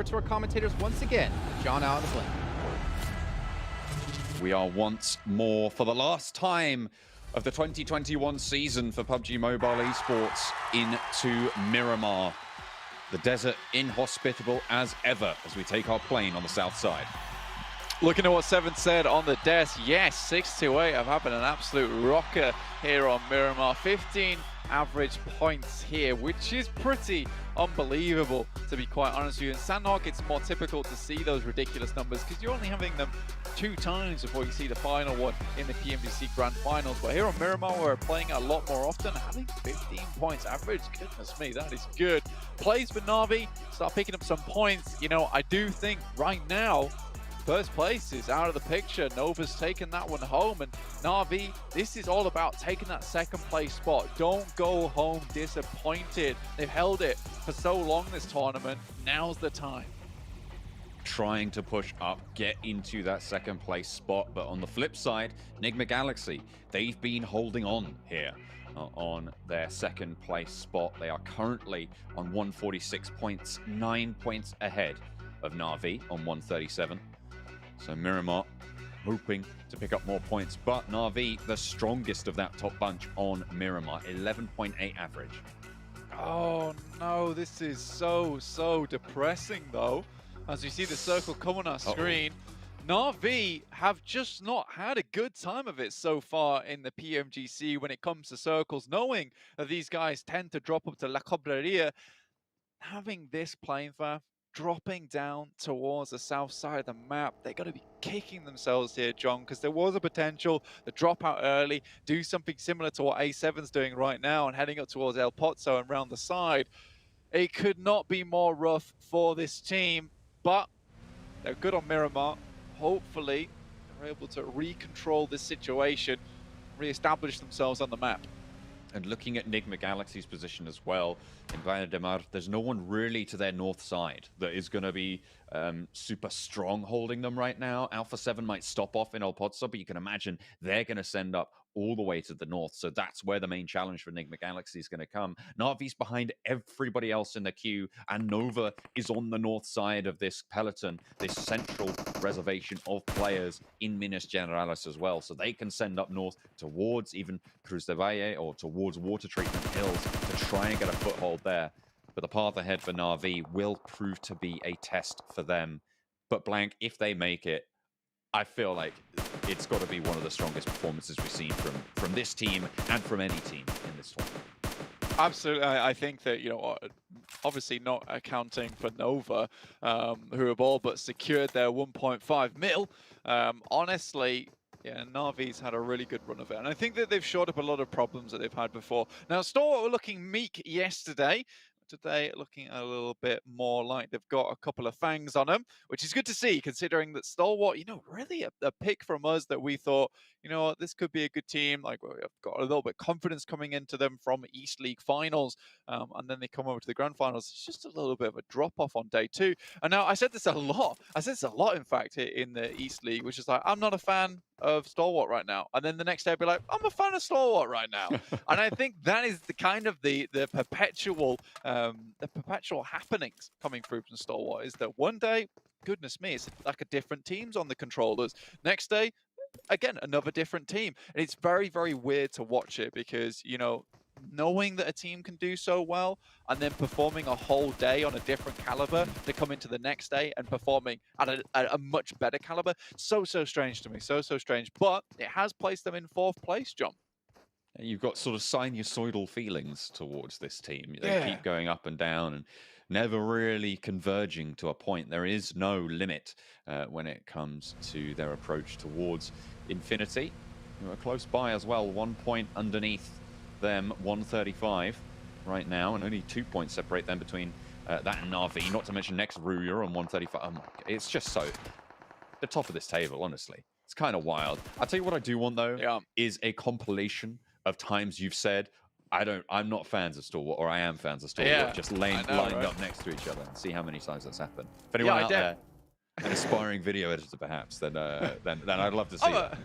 To our commentators once again, John out of the blink. We are once more, for the last time of the 2021 season for PUBG Mobile Esports, into Miramar. The desert inhospitable as ever as we take our plane on the south side. Looking at what Seven said on the desk, yes, 6-8 have happened an absolute rocker here on Miramar. 15 average points here, which is pretty unbelievable, to be quite honest with you. In Sandhawk, it's more typical to see those ridiculous numbers because you're only having them 2 times before you see the final one in the PMGC Grand Finals. But here on Miramar, we're playing a lot more often, having 15 points average. Goodness me, that is good. Plays for NAVI, start picking up some points. You know, I do think right now, first place is out of the picture. Nova's taken that one home, and NAVI, this is all about taking that second place spot. Don't go home disappointed. They've held it for so long this tournament. Now's the time. Trying to push up, get into that second place spot, but on the flip side, Enigma Galaxy, they've been holding on here on their second place spot. They are currently on 146 points, 9 points ahead of NAVI on 137. So Miramar hoping to pick up more points, but NAVI, the strongest of that top bunch on Miramar, 11.8 average. Oh no, this is so depressing though. As we see the circle come on our screen, NAVI have just not had a good time of it so far in the PMGC when it comes to circles, knowing that these guys tend to drop up to La Cobreria. Having this plane path dropping down towards the south side of the map, they're going to be kicking themselves here, John, because there was a potential to drop out early, do something similar to what A7's doing right now and heading up towards El Pozo and round the side. It could not be more rough for this team, but they're good on Miramar. Hopefully, they're able to recontrol this situation, re-establish themselves on the map. And looking at Enigma Galaxy's position as well, in Valle de Mar, there's no one really to their north side that is going to be super strong holding them right now. Alpha 7 might stop off in El Pozo, but you can imagine they're going to send up all the way to the north. So that's where the main challenge for Enigma Galaxy is going to come. Navi's behind everybody else in the queue, and Nova is on the north side of this peloton, this central reservation of players in Minas Generalis as well. So they can send up north towards even Cruz de Valle or towards Water Treatment Hills to try and get a foothold there. But the path ahead for Navi will prove to be a test for them. But Blank, if they make it, I feel like it's got to be one of the strongest performances we've seen from this team and from any team in this tournament. Absolutely. I think that, you know, obviously not accounting for Nova, who have all but secured their 1.5 mil. Honestly, yeah, Navi's had a really good run of it. And I think that they've shored up a lot of problems that they've had before. Now, Stalwart were looking meek yesterday. Today, looking a little bit more like they've got a couple of fangs on them, which is good to see, considering that Stalwart, you know, really a pick from us that we thought, you know what, this could be a good team. Like, we've got a little bit of confidence coming into them from East League finals, and then they come over to the Grand Finals. It's just a little bit of a drop-off on day 2. And now, I said this a lot, in fact, in the East League, which is like, I'm not a fan of Stalwart right now. And then the next day I'd be like, I'm a fan of Stalwart right now. And I think that is the kind of the perpetual happenings coming through from Stalwart, is that one day, goodness me, it's like a different team's on the controllers. Next day, again, another different team. And it's very, very weird to watch it because, you know, knowing that a team can do so well and then performing a whole day on a different caliber to come into the next day and performing at a much better caliber. So strange to me. So strange. But it has placed them in 4th place, John. You've got sort of sinusoidal feelings towards this team. They keep going up and down and never really converging to a point. There is no limit when it comes to their approach towards infinity. We're close by as well, 1 point underneath them, 135 right now, and only 2 points separate them between that and Navi, not to mention next Rue, you're on 135. Oh my God. It's just so the top of this table, honestly. It's kind of wild. I'll tell you what I do want though, is a compilation of times you've said, I'm not fans of Stalwart, or I am fans of Stalwart, just lined up next to each other, and see how many times that's happened. If anyone out there, an aspiring video editor perhaps, then I'd love to see that.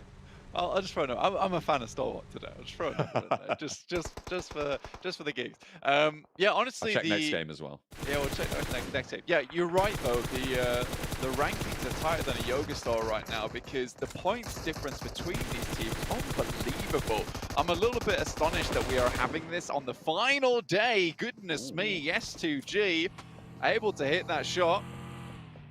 I'll just throw a number. I'm a fan of Stalwart today. I'll just throw a number in there. Just for the gigs. Yeah, I'll honestly, check next game as well. yeah, we'll check next game. Yeah, you're right though. The rankings are tighter than a yoga store right now because the points difference between these teams unbelievable. I'm a little bit astonished that we are having this on the final day. Goodness me, S2G able to hit that shot.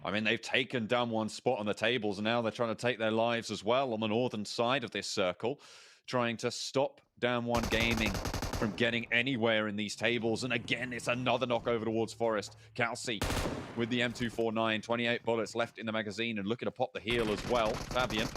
I mean, they've taken down one spot on the tables, and now they're trying to take their lives as well on the northern side of this circle, trying to stop Down One Gaming from getting anywhere in these tables. And again, it's another knock over towards Forest. Kelsey with the M249, 28 bullets left in the magazine, and looking to pop the heel as well. Fabian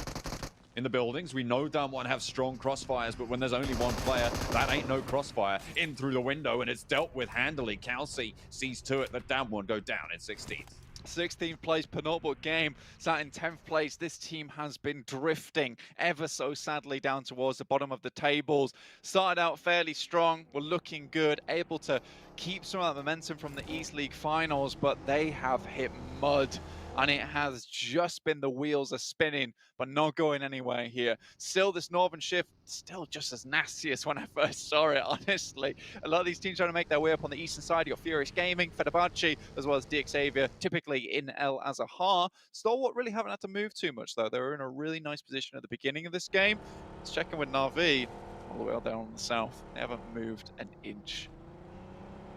in the buildings. We know Down One have strong crossfires, but when there's only one player, that ain't no crossfire. In through the window, and it's dealt with handily. Kelsey sees to it that Down One go down in 16th. 16th place, penultimate game, sat in 10th place. This team has been drifting ever so sadly down towards the bottom of the tables. Started out fairly strong, were looking good, able to keep some of that momentum from the East League finals, but they have hit mud. And it has just been the wheels are spinning, but not going anywhere here. Still, this Northern shift, still just as nasty as when I first saw it, honestly. A lot of these teams trying to make their way up on the eastern side. Your Furious Gaming, Fenerbahce, as well as DXavier, typically in El Azahar. Stalwart really haven't had to move too much, though. They were in a really nice position at the beginning of this game. Let's check in with NAVI, all the way down on the south. They haven't moved an inch.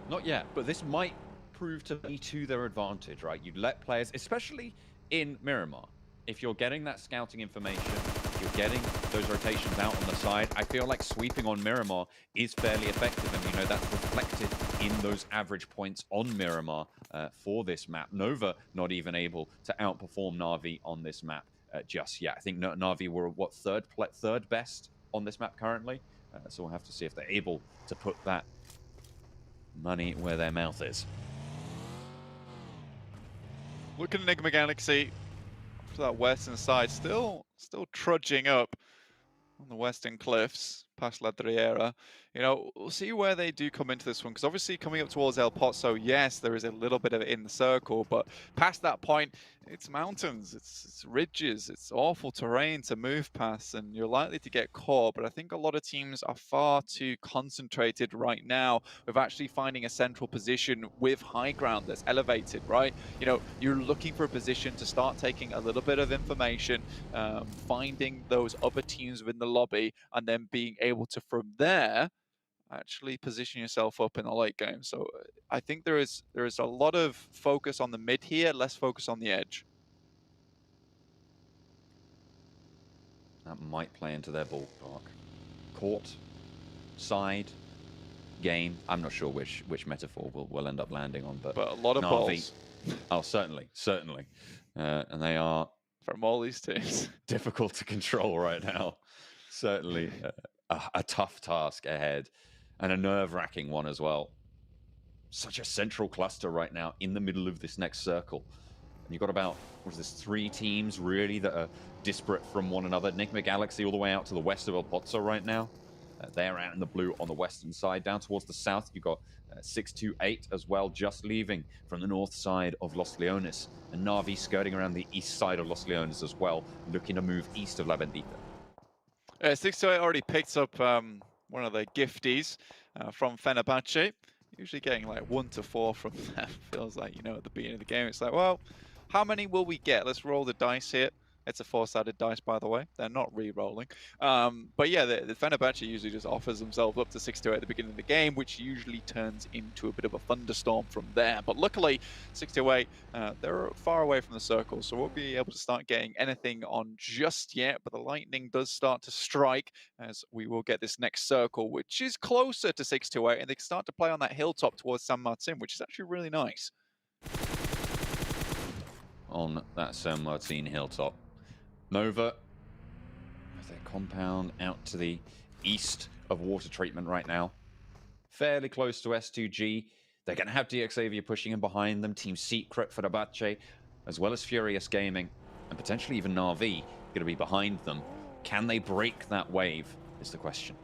Not yet, but this might prove to be to their advantage, right? You let players, especially in Miramar, if you're getting that scouting information, you're getting those rotations out on the side, I feel like sweeping on Miramar is fairly effective, and you know that's reflected in those average points on Miramar for this map. Nova not even able to outperform Na'Vi on this map just yet. I think Na'Vi were, what, third best on this map currently? So we'll have to see if they're able to put that money where their mouth is. Look at Enigma Galaxy to that western side, still trudging up on the western cliffs past La Driera. You know, we'll see where they do come into this one, because obviously coming up towards El Pozo, yes, there is a little bit of it in the circle, but past that point, it's mountains, it's ridges, it's awful terrain to move past, and you're likely to get caught. But I think a lot of teams are far too concentrated right now with actually finding a central position with high ground that's elevated, right? You know, you're looking for a position to start taking a little bit of information, finding those other teams within the lobby, and then being able to, from there, actually position yourself up in the late game. So I think there is a lot of focus on the mid here, less focus on the edge. That might play into their ballpark. Court, side, game. I'm not sure which metaphor we'll end up landing on, but a lot of Na'Vi, balls. Oh, certainly. And they are From all these teams. difficult to control right now. Certainly a tough task ahead, and a nerve-wracking one as well. Such a central cluster right now in the middle of this next circle. And you've got about, what is this, 3 teams really that are disparate from one another. Enigma Galaxy all the way out to the west of El Pozo right now. They're out in the blue on the western side. Down towards the south, you've got 628 as well, just leaving from the north side of Los Leones. And Na'Vi skirting around the east side of Los Leones as well, looking to move east of La Bendita. 628 already picked up one of the gifties from Fenerbahce. Usually getting like 1 to 4 from them. Feels like, you know, at the beginning of the game, it's like, well, how many will we get? Let's roll the dice here. It's a 4-sided dice, by the way. They're not re-rolling. But yeah, the Fenerbahce usually just offers themselves up to 6-2 at the beginning of the game, which usually turns into a bit of a thunderstorm from there. But luckily, 6-2-8, they're far away from the circle, so we'll be able to start getting anything on just yet. But the lightning does start to strike as we will get this next circle, which is closer to 6-2-8, and they can start to play on that hilltop towards San Martin, which is actually really nice. On that San Martin hilltop. Nova, with their compound out to the east of water treatment right now. Fairly close to S2G. They're going to have DXavier pushing in behind them. Team Secret for Fenerbahce, as well as Furious Gaming, and potentially even Na'Vi going to be behind them. Can they break that wave is the question.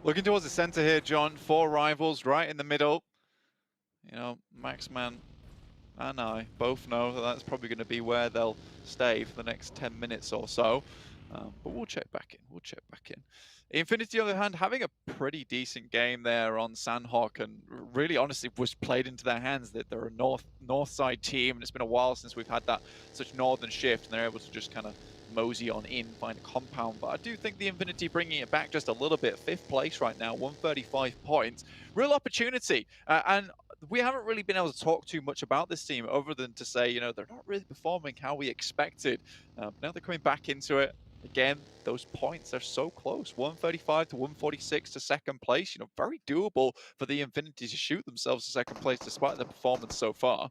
Looking towards the center here, John. 4 rivals right in the middle. You know, Maxman and I both know that that's probably going to be where they'll stay for the next 10 minutes or so. But we'll check back in. We'll check back in. Infinity, on the other hand, having a pretty decent game there on Sandhawk, and really, honestly, was played into their hands that they're a north side team, and it's been a while since we've had that such northern shift, and they're able to just kind of mosey on in, find a compound. But I do think the Infinity bringing it back just a little bit, 5th place right now, 135 points, real opportunity, and we haven't really been able to talk too much about this team other than to say, you know, they're not really performing how we expected. Now they're coming back into it. Again, those points are so close. 135 to 146 to 2nd place. You know, very doable for the Infinity to shoot themselves to 2nd place despite their performance so far.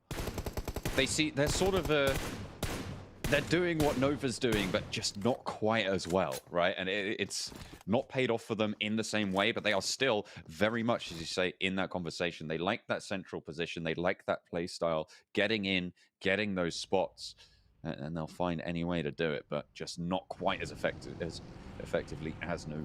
They're sort of they're doing what Nova's doing, but just not quite as well, right? And it's not paid off for them in the same way, but they are still very much, as you say, in that conversation. They like that central position. They like that play style, getting in, getting those spots, and they'll find any way to do it, but just not quite as effectively as Nova.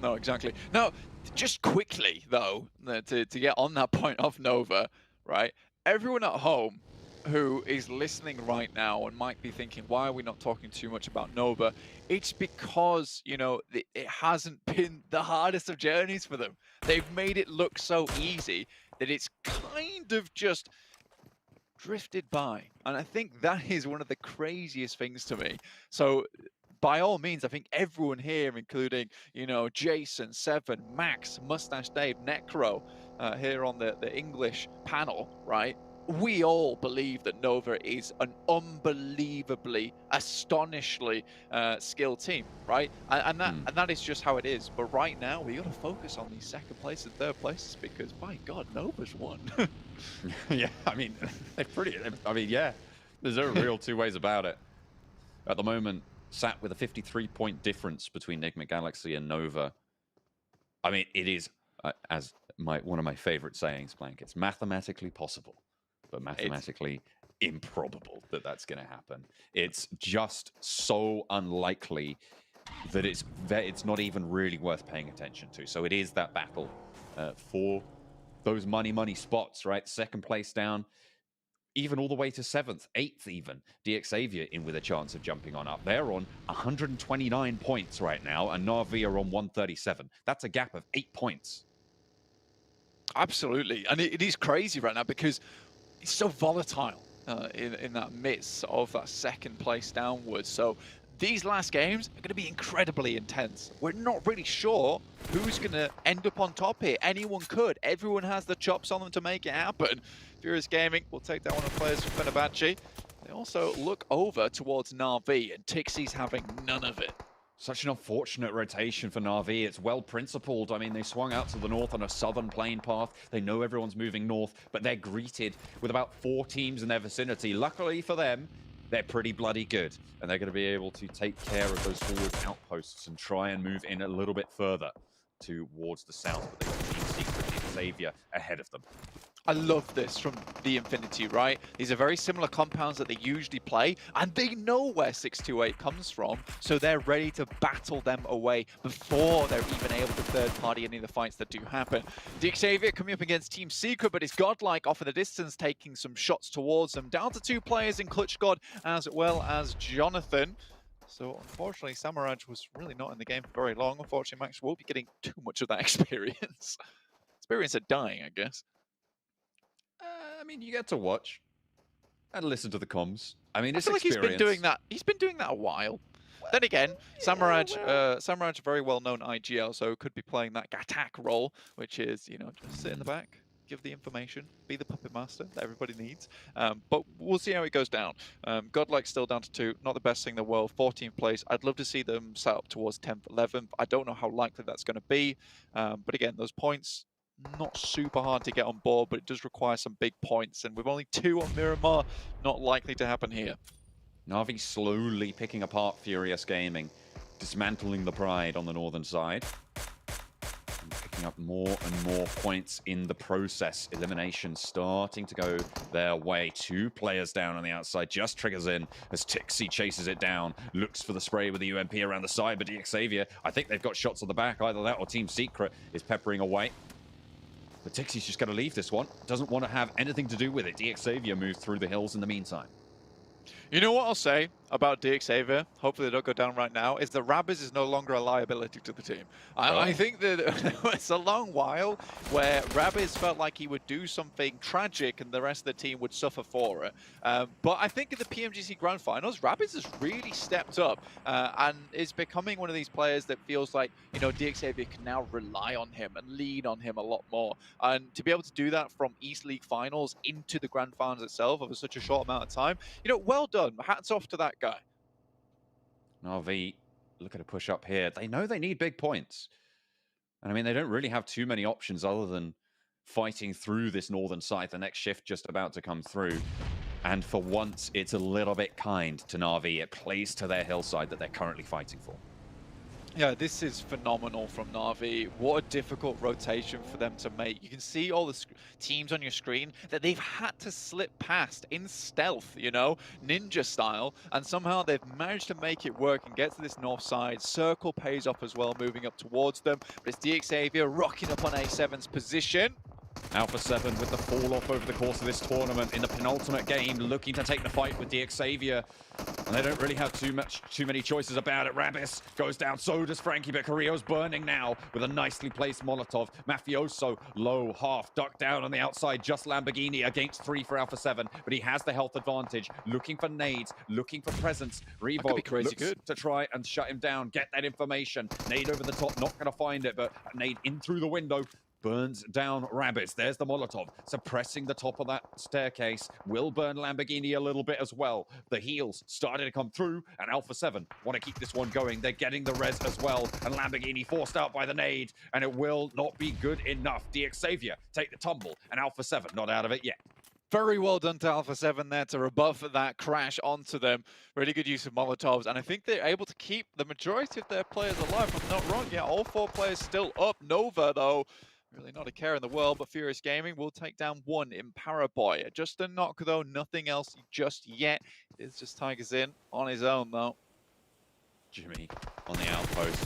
No, exactly. Now, just quickly, though, to get on that point of Nova, right? Everyone at home who is listening right now and might be thinking, why are we not talking too much about Nova? It's because, you know, it hasn't been the hardest of journeys for them. They've made it look so easy that it's kind of just drifted by. And I think that is one of the craziest things to me. So by all means, I think everyone here, including, you know, Jason, Seven, Max, Mustache Dave, Necro, here on the English panel, right? We all believe that Nova is an unbelievably, astonishingly skilled team, right? And that is just how it is. But right now, we got to focus on these 2nd place and 3rd places because, my God, Nova's won. Yeah, I mean, yeah, there's no real two ways about it. At the moment, sat with a 53-point difference between Enigma Galaxy and Nova. I mean, it is, as one of my favorite sayings, Blank, it's mathematically possible, but mathematically improbable that that's going to happen. It's just so unlikely that it's not even really worth paying attention to. So it is that battle for those money spots, right? 2nd place down, even all the way to 7th, 8th even. DXavier in with a chance of jumping on up. They're on 129 points right now, and NAVI are on 137. That's a gap of 8 points. Absolutely. And it is crazy right now because it's so volatile in that midst of that 2nd place downwards. So these last games are going to be incredibly intense. We're not really sure who's going to end up on top here. Anyone could. Everyone has the chops on them to make it happen. Furious Gaming will take down one of the players from Fenerbahce. They also look over towards NAVI, and Tixie's having none of it. Such an unfortunate rotation for NAVI. It's well principled. I mean, they swung out to the north on a southern plane path. They know everyone's moving north, but they're greeted with about 4 teams in their vicinity. Luckily for them, they're pretty bloody good, and they're going to be able to take care of those forward outposts and try and move in a little bit further towards the south, but they've got Team Secret and Xavier ahead of them. I love this from the Infinity, right? These are very similar compounds that they usually play, and they know where 628 comes from, so they're ready to battle them away before they're even able to third-party any of the fights that do happen. Xavier coming up against Team Secret, but it's Godlike off in the distance, taking some shots towards them. Down to 2 players in Clutch God, as well as Jonathan. So unfortunately, Samaraj was really not in the game for very long. Unfortunately, Max won't be getting too much of that experience. Experience of dying, I guess. I mean, you get to watch and listen to the comms. I mean, it's I feel like experience. he's been doing that. He's been doing that a while. Then again, Samaraj, a very well-known IGL, so could be playing that attack role, which is, you know, just sit in the back, give the information, be the puppet master that everybody needs. But we'll see how it goes down. Godlike still down to 2, not the best thing in the world. 14th place. I'd love to see them set up towards 10th, 11th. I don't know how likely that's going to be. But again, those points, not super hard to get on board, but it does require some big points. And with only 2 on Miramar, not likely to happen here. NAVI slowly picking apart Furious Gaming, dismantling the Pride on the northern side. And picking up more and more points in the process. Elimination starting to go their way. 2 players down on the outside. Just triggers in as Tixie chases it down. Looks for the spray with the UMP around the side, but DXavier, I think they've got shots on the back. Either that or Team Secret is peppering away. But Tixie's just going to leave this one. Doesn't want to have anything to do with it. DXavier moves through the hills in the meantime. You know what I'll say about DXavier, hopefully they don't go down right now, is that Rabbiz is no longer a liability to the team. I think that it's a long while where Rabbiz felt like he would do something tragic and the rest of the team would suffer for it. But I think in the PMGC Grand Finals, Rabbiz has really stepped up and is becoming one of these players that feels like, you know, DXavier can now rely on him and lean on him a lot more. And to be able to do that from East League Finals into the Grand Finals itself over such a short amount of time, you know, well done. Hats off to that guy. NAVI, look at a push up here. They know they need big points. And I mean, they don't really have too many options other than fighting through this northern side. The next shift just about to come through. And for once, it's a little bit kind to NAVI. It plays to their hillside that they're currently fighting for. Yeah, this is phenomenal from NAVI. What a difficult rotation for them to make. You can see all the teams on your screen that they've had to slip past in stealth, you know, ninja style, and somehow they've managed to make it work and get to this north side. Circle pays off as well, moving up towards them. But it's DXavier rocking up on A7's position. Alpha 7 with the fall off over the course of this tournament in the penultimate game, looking to take the fight with DXavier. And they don't really have too many choices about it. Rabbiz goes down, so does Frankie, but Carrillo's burning now with a nicely placed Molotov. Mafioso low, half, ducked down on the outside, just Lamborghini against 3 for Alpha 7, but he has the health advantage, looking for nades, looking for presence. Revo looks to try and shut him down, get that information. Nade over the top, not going to find it, but a nade in through the window. Burns down Rabbiz. There's the Molotov, suppressing the top of that staircase. Will burn Lamborghini a little bit as well. The heals started to come through, and Alpha 7 want to keep this one going. They're getting the res as well, and Lamborghini forced out by the nade, and it will not be good enough. DXavier take the tumble, and Alpha 7 not out of it yet. Very well done to Alpha 7 there to rebuff that crash onto them. Really good use of Molotovs, and I think they're able to keep the majority of their players alive. If I'm not wrong, yeah, all 4 players still up. Nova, though, really not a care in the world, but Furious Gaming will take down 1 in Paraboy. Just a knock, though, nothing else just yet. It's just Tigers in on his own, though. Jimmy on the outpost.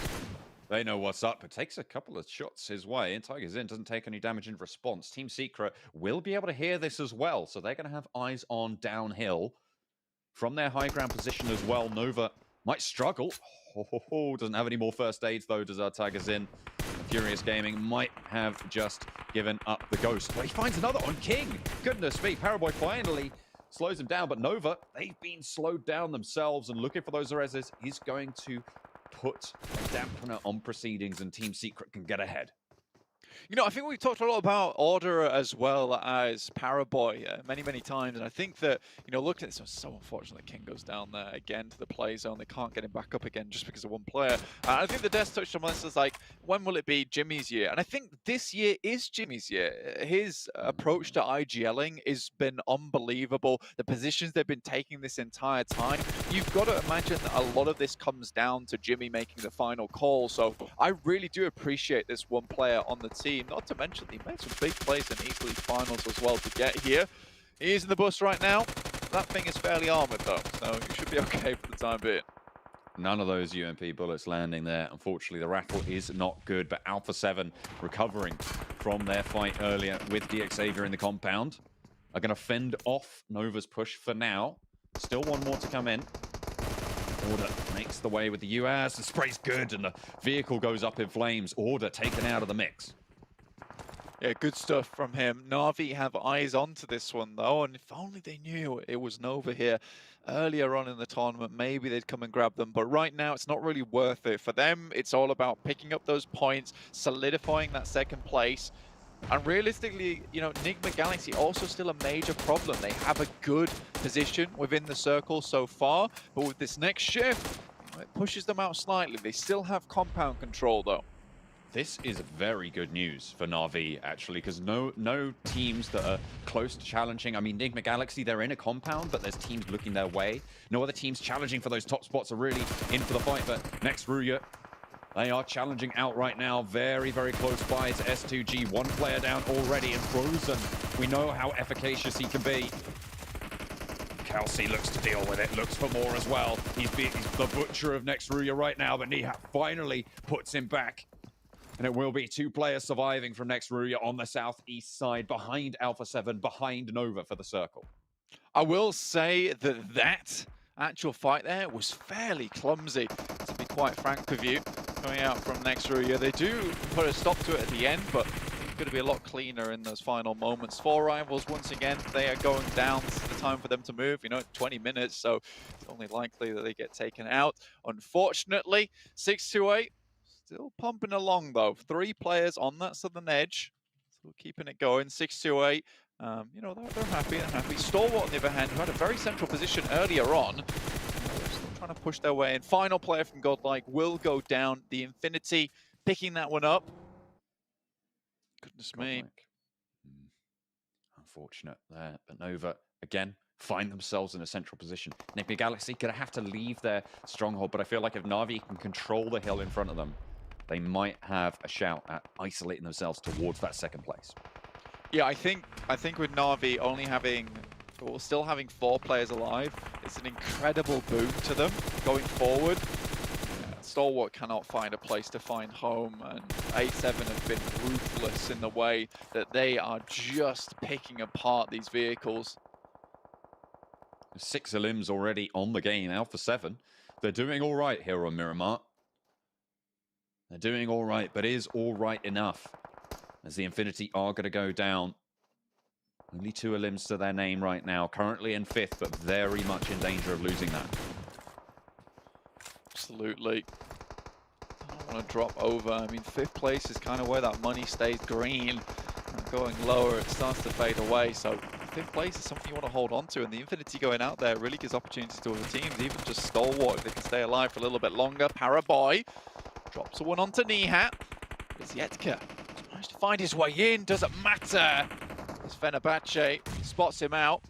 They know what's up, but takes a couple of shots his way, and Tigers in doesn't take any damage in response. Team Secret will be able to hear this as well, so they're going to have eyes on downhill from their high ground position as well. Nova might struggle. Doesn't have any more first aids, though, does our Tigers in. Furious Gaming might have just given up the ghost. But he finds another on King. Goodness me, Paraboy finally slows him down, but Nova, they've been slowed down themselves, and looking for those reses, he's going to put a dampener on proceedings, and Team Secret can get ahead. You know, I think we've talked a lot about Order as well as Paraboy many times, and I think that, you know, looking at this, it's so unfortunate that King goes down there again to the play zone. They can't get him back up again just because of 1 player. I think the Death touched on this as like, when will it be Jimmy's year? And I think this year is Jimmy's year. His approach to IGLing has been unbelievable. The positions they've been taking this entire time, you've got to imagine that a lot of this comes down to Jimmy making the final call. So I really do appreciate this 1 player on the team. Not to mention, he made some big plays in East League Finals as well to get here. He is in the bus right now. That thing is fairly armored, though, so he should be okay for the time being. None of those UMP bullets landing there. Unfortunately, the rattle is not good, but Alpha 7 recovering from their fight earlier with DXavier in the compound are going to fend off Nova's push for now. Still 1 more to come in. Order makes the way with the UAS. The spray's good, and the vehicle goes up in flames. Order taken out of the mix. Yeah, good stuff from him. NAVI have eyes onto this one, though, and if only they knew it was Nova here earlier on in the tournament, maybe they'd come and grab them. But right now, it's not really worth it. For them, it's all about picking up those points, solidifying that 2nd place. And realistically, you know, Enigma Galaxy also still a major problem. They have a good position within the circle so far, but with this next shift, it pushes them out slightly. They still have compound control, though. This is very good news for NAVI, actually, because no teams that are close to challenging. I mean, Enigma Galaxy, they're in a compound, but there's teams looking their way. No other teams challenging for those top spots are really in for the fight, but next Ruya, they are challenging out right now, very close by to S2G. 1 player down already, and Frozen, we know how efficacious he can be. Kelsey looks to deal with it, looks for more as well. He's the butcher of next Ruya right now, but Nihat finally puts him back. And it will be 2 players surviving from Next Ruya on the southeast side, behind Alpha 7, behind Nova for the circle. I will say that that actual fight there was fairly clumsy, to be quite frank with you. Coming out from Next Ruya, they do put a stop to it at the end, but it's going to be a lot cleaner in those final moments. 4 rivals, once again, they are going down. This is the time for them to move, 20 minutes, so it's only likely that they get taken out. Unfortunately, 628. Still pumping along though. 3 players on that southern edge. Still keeping it going. 6-8. They're happy. They're happy. Stalwart, on the other hand, who had a very central position earlier on. They're still trying to push their way in. Final player from Godlike will go down. The Infinity picking that one up. Goodness me. Unfortunate there. But Nova, again, find themselves in a central position. NAVI Galaxy gonna have to leave their stronghold, but I feel like if Navi can control the hill in front of them, they might have a shout at isolating themselves towards that second place. Yeah, I think with Navi still having 4 players alive, it's an incredible boon to them going forward. Stalwart cannot find a place to find home, and 8-7 have been ruthless in the way that they are just picking apart these vehicles. 6 elims already on the game. Alpha 7, they're doing all right here on Miramar. They're doing all right, but is all right enough? As the Infinity are going to go down. Only 2 elims to their name right now. Currently in 5th, but very much in danger of losing that. Absolutely. I don't want to drop over. I mean, 5th place is kind of where that money stays green. Going lower, it starts to fade away. So 5th place is something you want to hold on to. And the Infinity going out there really gives opportunities to other teams, even just Stalwart, if they can stay alive for a little bit longer. Paraboy drops one onto Nihat. It's Yetka. Managed to find his way in. Doesn't matter. As Fenerbahce spots him out.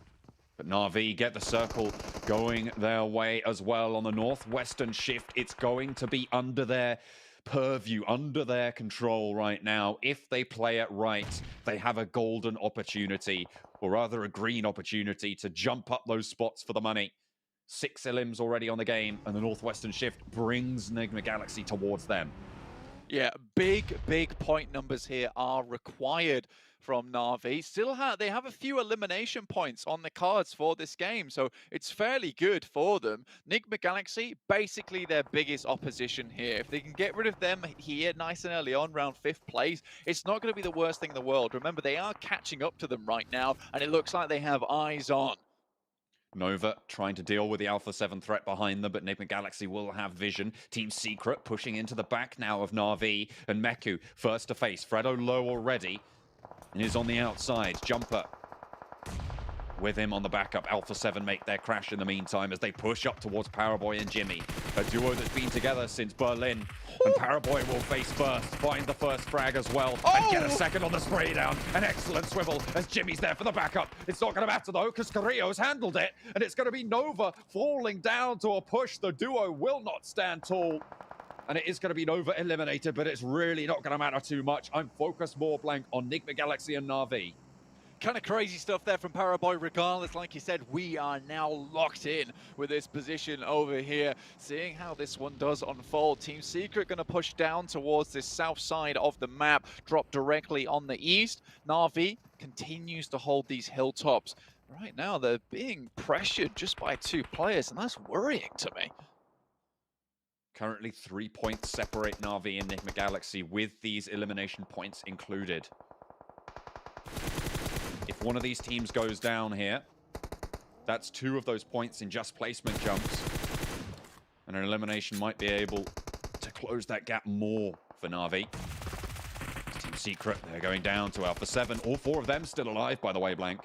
But Na'Vi get the circle going their way as well on the northwestern shift. It's going to be under their purview, under their control right now. If they play it right, they have a golden opportunity, or rather a green opportunity, to jump up those spots for the money. 6 elims already on the game, and the northwestern shift brings NAVI Galaxy towards them. Yeah, big point numbers here are required from Na'Vi. They have a few elimination points on the cards for this game, so it's fairly good for them. NAVI Galaxy, basically their biggest opposition here. If they can get rid of them here nice and early on, around 5th place, it's not going to be the worst thing in the world. Remember, they are catching up to them right now, and it looks like they have eyes on. Nova trying to deal with the Alpha 7 threat behind them, but NAVI Galaxy will have vision. Team Secret pushing into the back now of Na'Vi, and Meku first to face. Fredo low already, and is on the outside. Jumper with him on the backup. Alpha 7 make their crash in the meantime as they push up towards Paraboy and Jimmy. A duo that's been together since Berlin. And Paraboy will face first, find the first frag as well, and get a second on the spray down. An excellent swivel as Jimmy's there for the backup. It's not going to matter though, because Carrillo's handled it, and it's going to be Nova falling down to a push. The duo will not stand tall. And it is going to be Nova eliminated, but it's really not going to matter too much. I'm focused more blank on NAVI Galaxy and Na'Vi. Kind of crazy stuff there from Paraboy. Regardless, like you said, we are now locked in with this position over here. Seeing how this one does unfold. Team Secret going to push down towards this south side of the map, drop directly on the east. Na'Vi continues to hold these hilltops. Right now, they're being pressured just by 2 players, and that's worrying to me. Currently 3 points separate Na'Vi and NAVI Galaxy, with these elimination points included. If one of these teams goes down here, that's 2 of those points in just placement jumps. And an elimination might be able to close that gap more for Na'Vi. Team Secret, they're going down to Alpha 7. All 4 of them still alive, by the way, Blank.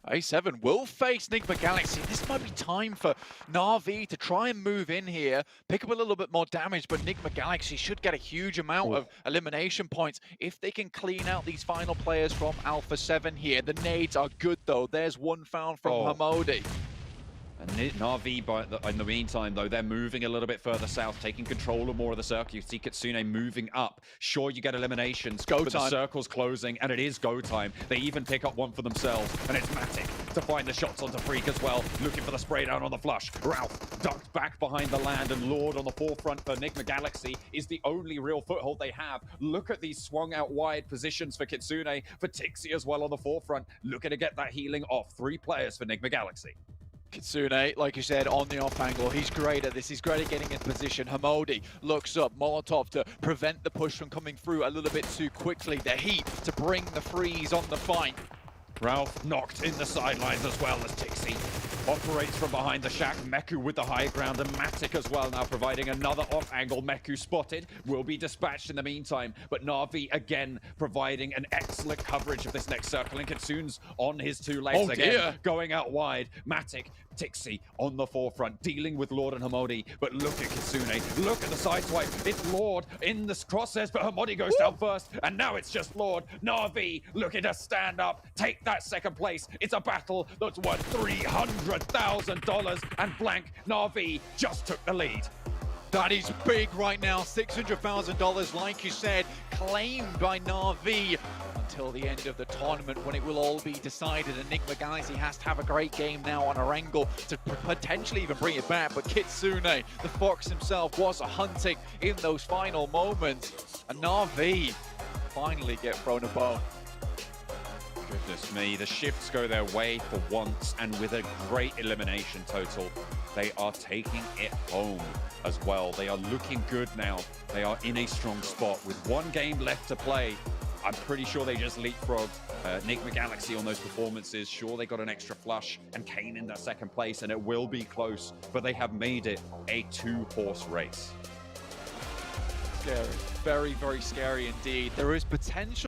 A7 will face NAVI Galaxy. This might be time for Na'Vi to try and move in here, pick up a little bit more damage, but NAVI Galaxy should get a huge amount of elimination points if they can clean out these final players from Alpha 7 here. The nades are good though. There's one found from Hamodi. And NAVI, in the meantime, though, they're moving a little bit further south, taking control of more of the circle. You see Kitsune moving up. Sure, you get eliminations, Go but time. the circle's closing, and it is go time. They even pick up one for themselves, and it's Matic to find the shots onto Freak as well, looking for the spray down on the flush. Ralph ducked back behind the land, and Lord on the forefront for Enigma Galaxy is the only real foothold they have. Look at these swung out wide positions for Kitsune, for Tixi as well on the forefront, looking to get that healing off. 3 players for Enigma Galaxy. Kitsune, like you said, on the off angle. He's great at this. He's great at getting in position. Hamodi looks up. Molotov to prevent the push from coming through a little bit too quickly. The heat to bring the freeze on the fight. Ralph knocked in the sidelines as well as Tixi operates from behind the shack. Meku with the high ground, and Matic as well now providing another off angle. Meku spotted, will be dispatched in the meantime, but Na'Vi again providing an excellent coverage of this next circle, and Kitsune's on his 2 legs again, going out wide. Matic, Tixi on the forefront, dealing with Lord and Hamodi, but look at Kitsune, look at the side swipe. It's Lord in the crosshairs, but Hamodi goes down first, and now it's just Lord. Na'Vi looking to stand up, take that second place. It's a battle that's worth $300,000, and blank Na'Vi just took the lead. That is big right now. $600,000, like you said, claimed by Na'Vi until the end of the tournament, when it will all be decided. Enigma Galaxy has to have a great game now on our angle to potentially even bring it back. But Kitsune, the Fox himself, was hunting in those final moments, and Na'Vi finally get thrown a bone. Goodness me, the shifts go their way for once, and with a great elimination total, they are taking it home as well. They are looking good now. They are in a strong spot with 1 game left to play. I'm pretty sure they just leapfrogged Enigma Galaxy on those performances. Sure, they got an extra flush and Kane in that second place, and it will be close, but they have made it a 2-horse race. Scary. Very, very scary indeed. There is potential